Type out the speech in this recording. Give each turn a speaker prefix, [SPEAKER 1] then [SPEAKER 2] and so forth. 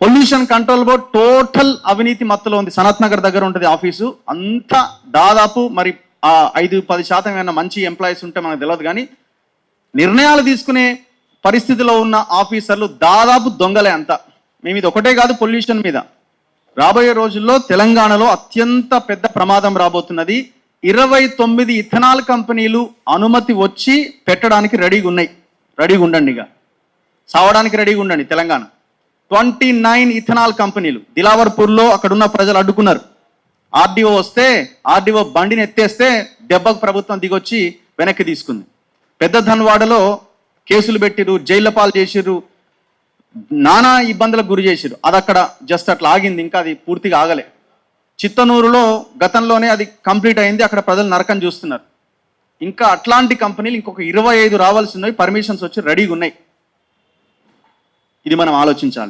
[SPEAKER 1] Pollution control board total అవినీతి మత్తులో ఉంది. సనత్ నగర్ దగ్గర ఉంటుంది ఆఫీసు. అంతా దాదాపు మరి 5-10% ఏమైనా మంచి ఎంప్లాయీస్ ఉంటే మనకు తెలియదు, కానీ నిర్ణయాలు తీసుకునే పరిస్థితిలో ఉన్న ఆఫీసర్లు దాదాపు దొంగలే అంతా. మేము ఇది ఒకటే కాదు, పొల్యూషన్ మీద రాబోయే రోజుల్లో తెలంగాణలో అత్యంత పెద్ద ప్రమాదం రాబోతున్నది. 29 ఇథనాల్ కంపెనీలు అనుమతి వచ్చి పెట్టడానికి రెడీగా ఉన్నాయి. రెడీగా ఉండండి, ఇక సావడానికి రెడీగా ఉండండి. తెలంగాణ 29 ఇథనాల్ కంపెనీలు. దిలావర్పూర్లో అక్కడున్న ప్రజలు అడ్డుకున్నారు. ఆర్డీఓ వస్తే ఆర్డీఓ బండిని ఎత్తేస్తే దెబ్బకు ప్రభుత్వం దిగొచ్చి వెనక్కి తీసుకుంది. పెద్ద ధన్వాడలో కేసులు పెట్టిరు, జైళ్ల పాలు చేసిర్రు, నానా ఇబ్బందులకు గురి చేసిరు. అది అక్కడ జస్ట్ అట్లా ఆగింది, ఇంకా అది పూర్తిగా ఆగలే. చిత్తనూరులో గతంలోనే అది కంప్లీట్ అయింది, అక్కడ ప్రజలు నరకం చూస్తున్నారు. ఇంకా అట్లాంటి కంపెనీలు ఇంకొక 25 రావాల్సి ఉన్నాయి, పర్మిషన్స్ వచ్చి రెడీగా ఉన్నాయి. ఇది మనం ఆలోచించాలి.